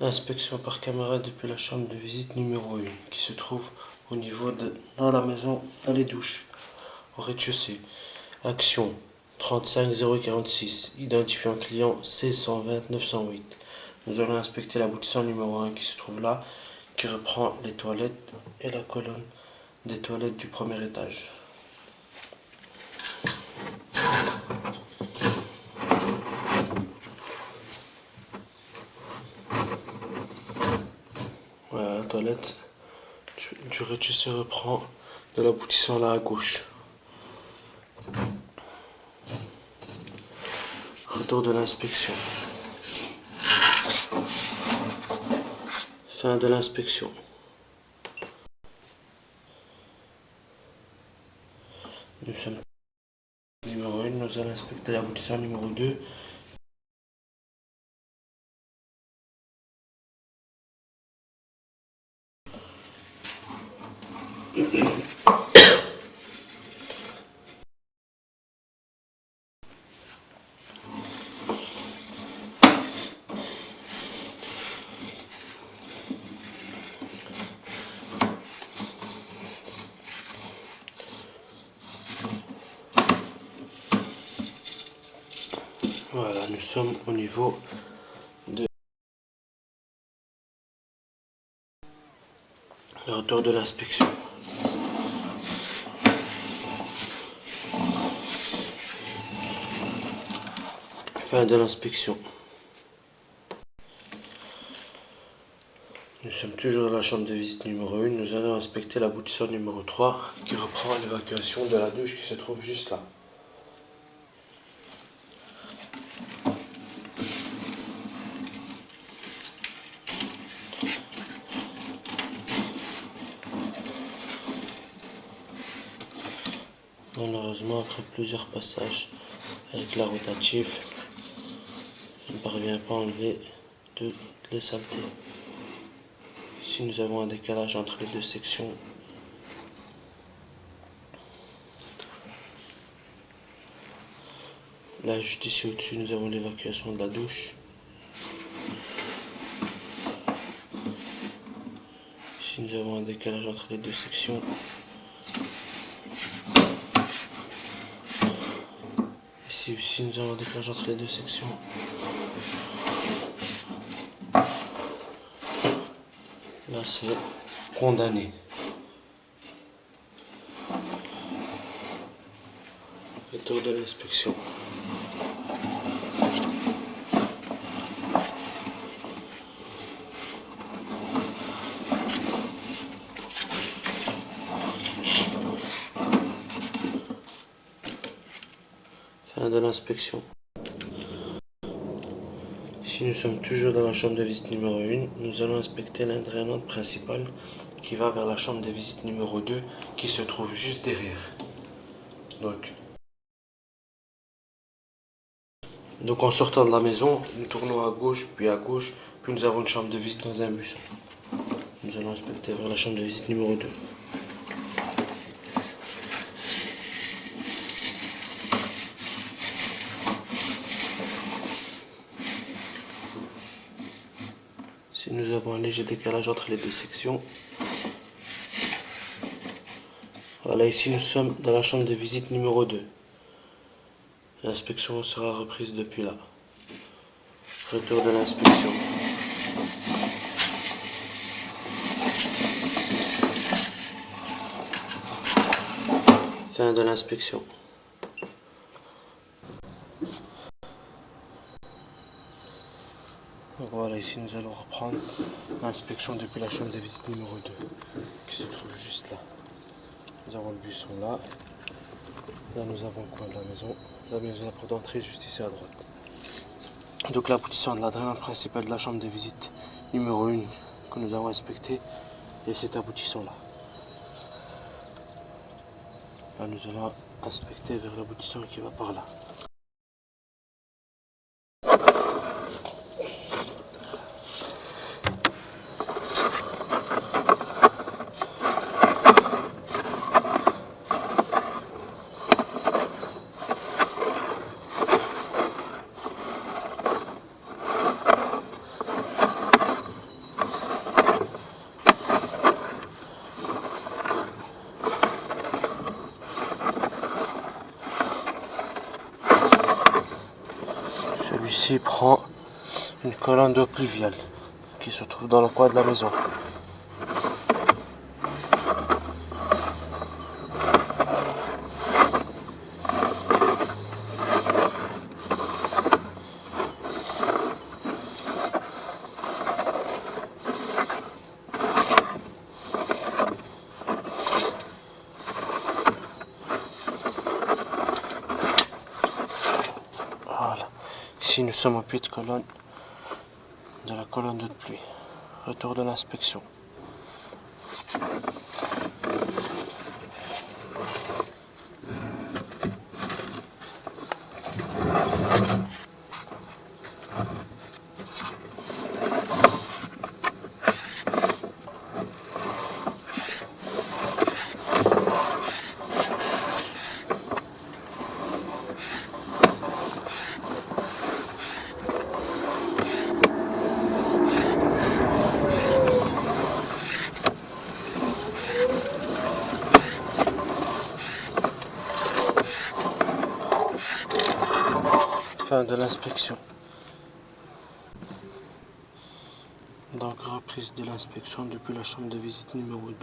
Inspection par caméra depuis la chambre de visite numéro 1 qui se trouve au niveau dans la maison, dans les douches, au rez-de-chaussée. Action 35 046, identifiant client C120 908. Nous allons inspecter l'aboutissant numéro 1 qui se trouve là, qui reprend les toilettes et la colonne des toilettes du premier étage. Voilà, la toilette du rez-de-chaussée reprend de l'aboutissant là à gauche. Retour de l'inspection. Fin de l'inspection. Nous sommes numéro 1, nous allons inspecter l'aboutissant numéro 2. Voilà, nous sommes au niveau de le retour de l'inspection. Fin de l'inspection. Nous sommes toujours dans la chambre de visite numéro 1. Nous allons inspecter l'aboutissant numéro 3 qui reprend l'évacuation de la douche qui se trouve juste là. Malheureusement, après plusieurs passages avec la rotative, je ne parviens pas à enlever toutes les saletés. Ici, nous avons un décalage entre les deux sections. Là, juste ici au-dessus, nous avons l'évacuation de la douche. Ici, nous avons un décalage entre les deux sections. Ici aussi, nous avons un décalage entre les deux sections. Là, c'est condamné. Retour de l'inspection. Fin de l'inspection. Ici, nous sommes toujours dans la chambre de visite numéro 1. Nous allons inspecter la drainante principale qui va vers la chambre de visite numéro 2 qui se trouve juste derrière. Donc en sortant de la maison, nous tournons à gauche, puis nous avons une chambre de visite dans un bus. Nous allons inspecter vers la chambre de visite numéro 2. Ici, nous avons un léger décalage entre les deux sections. Voilà, ici nous sommes dans la chambre de visite numéro 2. L'inspection sera reprise depuis là. Retour de l'inspection. Fin de l'inspection. Voilà, ici nous allons reprendre l'inspection depuis la chambre de visite numéro 2 qui se trouve juste là. Nous avons le buisson là. Là nous avons le coin de la maison. La maison, la porte d'entrée juste ici à droite. Donc l'aboutissant de la drainante principale de la chambre de visite numéro 1 que nous avons inspecté est cet aboutissant là. Là nous allons inspecter vers l'aboutissant qui va par là. celui-ci prend une colonne d'eau pluviale qui se trouve dans le coin de la maison. Voilà. Ici nous sommes au pied de colonne de la colonne d'eau de pluie. Retour de l'inspection. Fin de l'inspection. Donc reprise de l'inspection depuis la chambre de visite numéro 2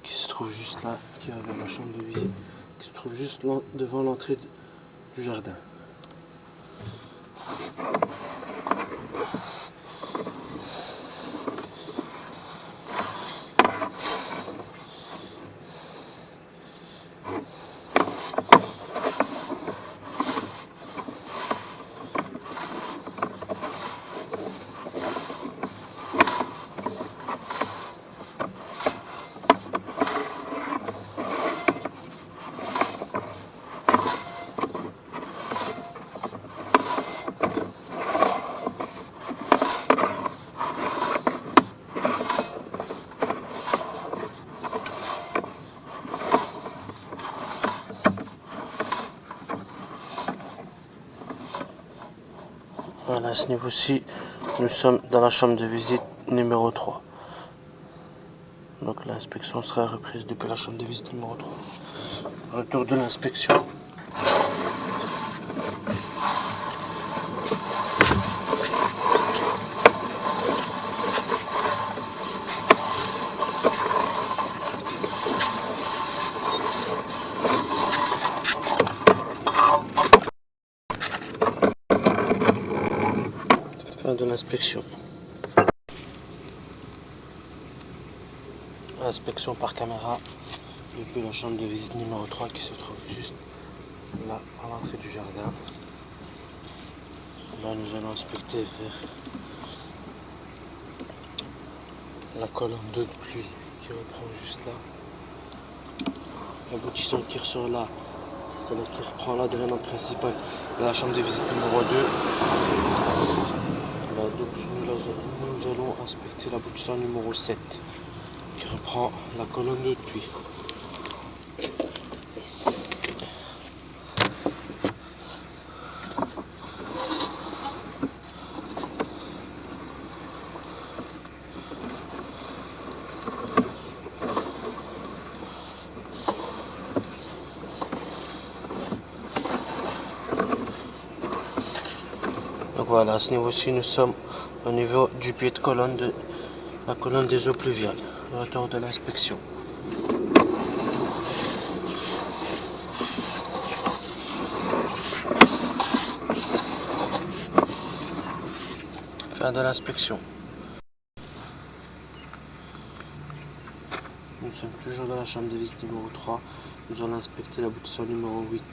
qui se trouve juste là, qui avait la chambre de visite, qui se trouve juste devant l'entrée du jardin. Voilà, à ce niveau-ci, nous sommes dans la chambre de visite numéro 3. Donc l'inspection sera reprise depuis la chambre de visite numéro 3. Retour de l'inspection. Fin de l'inspection. Inspection par caméra depuis la chambre de visite numéro 3 qui se trouve juste là à l'entrée du jardin. Là nous allons inspecter vers la colonne d'eau de pluie qui reprend juste là. L'aboutissant qui ressort là, c'est celle qui reprend la drainage principale de la chambre de visite numéro 2. Là, nous allons inspecter l'aboutissant numéro 7 qui reprend la colonne d'eau de pluie. Donc voilà, à ce niveau-ci, nous sommes au niveau du pied de colonne de la colonne des eaux pluviales. Retour de l'inspection. Fin de l'inspection. Nous sommes toujours dans la chambre de visite numéro 3. Nous allons inspecter l'aboutissant numéro 8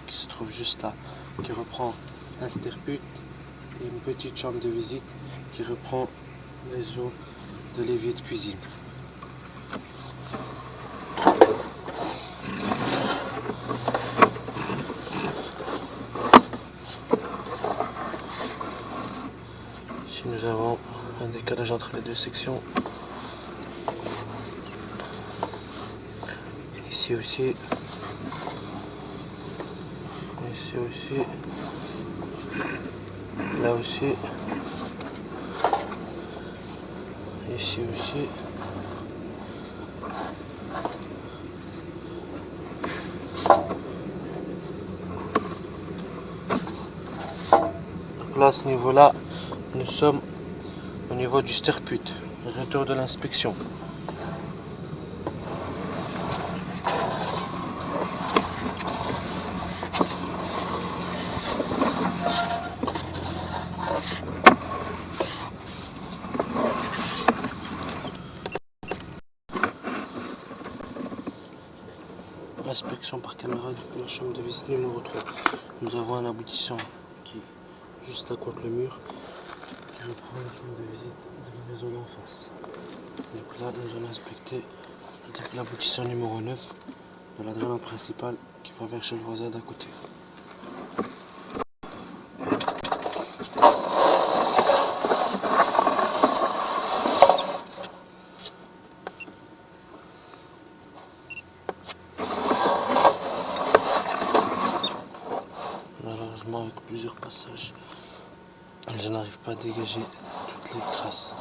qui se trouve juste là, qui reprend un sterput et une petite chambre de visite qui reprend les eaux de l'évier de cuisine. Ici nous avons un décalage entre les deux sections. Ici aussi. Ici aussi. Là aussi. Ici aussi. Donc là, à ce niveau-là, nous sommes au niveau du sterput. Retour de l'inspection. Inspection par caméra depuis la chambre de visite numéro 3. Nous avons un aboutissant qui est juste à contre le mur qui reprend la chambre de visite de la maison d'en face. Donc là, nous allons inspecter l'aboutissant numéro 9 de la drainade principale qui va vers chez le voisin d'à côté. Malheureusement, avec plusieurs passages, je n'arrive pas à dégager toutes les traces.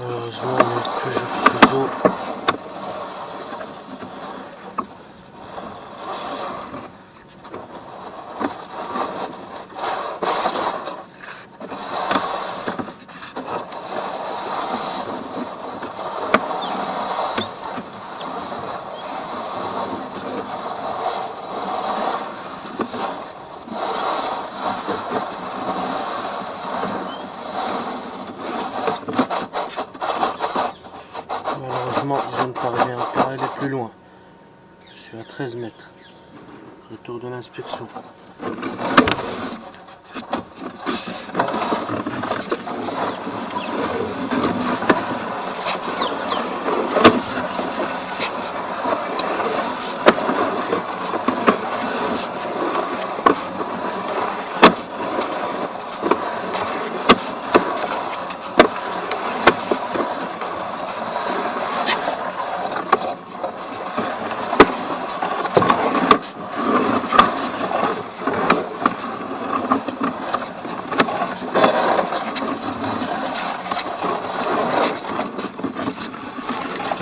Malheureusement, on est toujours sous eau. Malheureusement, je ne parviens pas à aller plus loin. Je suis à 13 mètres. Retour de l'inspection.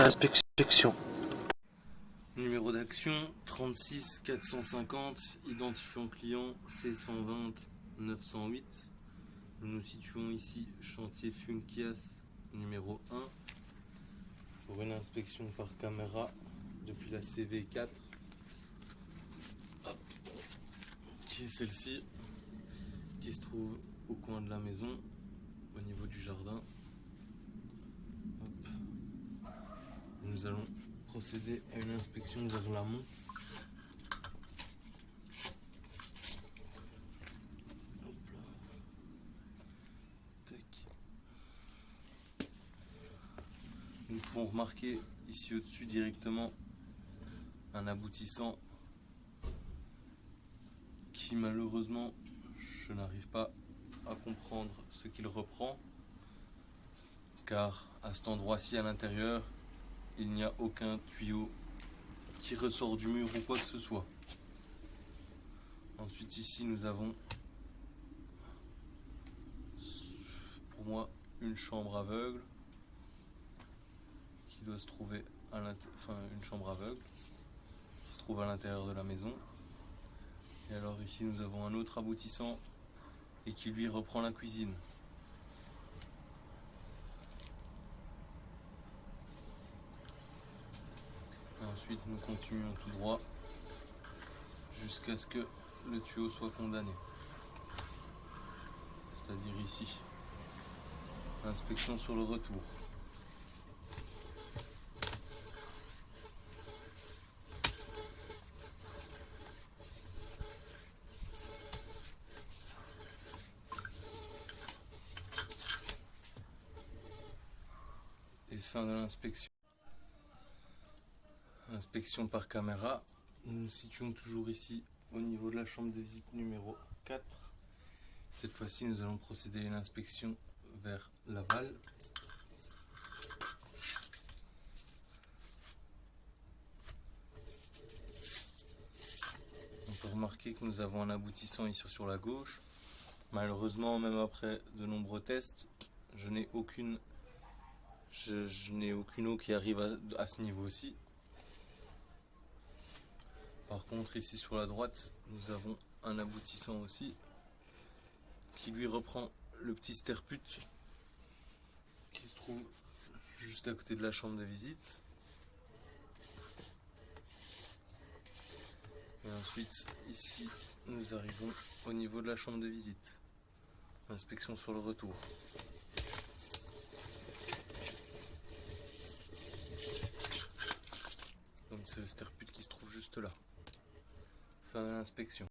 Inspection. Numéro d'action 36 450, identifiant client C120 908. Nous nous situons ici, chantier Funkias numéro 1, pour une inspection par caméra depuis la CV4, qui est celle-ci, qui se trouve au coin de la maison, au niveau du jardin. Nous allons procéder à une inspection vers l'amont. Nous pouvons remarquer ici au-dessus directement un aboutissant qui malheureusement je n'arrive pas à comprendre ce qu'il reprend, car à cet endroit-ci à l'intérieur il n'y a aucun tuyau qui ressort du mur ou quoi que ce soit. Ensuite ici nous avons pour moi une chambre aveugle qui doit se trouver à une chambre aveugle qui se trouve à l'intérieur de la maison. Et alors ici nous avons un autre aboutissant et qui lui reprend la cuisine. Ensuite nous continuons tout droit jusqu'à ce que le tuyau soit condamné, c'est-à-dire ici. Inspection sur le retour. Et fin de l'inspection. Inspection par caméra. Nous nous situons toujours ici au niveau de la chambre de visite numéro 4. Cette fois-ci, nous allons procéder à une inspection vers l'aval. On peut remarquer que nous avons un aboutissant ici sur la gauche. Malheureusement, même après de nombreux tests, je n'ai aucune eau qui arrive à ce niveau-ci. Par contre, ici sur la droite, nous avons un aboutissant aussi qui lui reprend le petit sterput qui se trouve juste à côté de la chambre de visite. Et ensuite, ici, nous arrivons au niveau de la chambre de visite. Inspection sur le retour. Donc c'est le sterput qui se trouve juste là. Fin de l'inspection.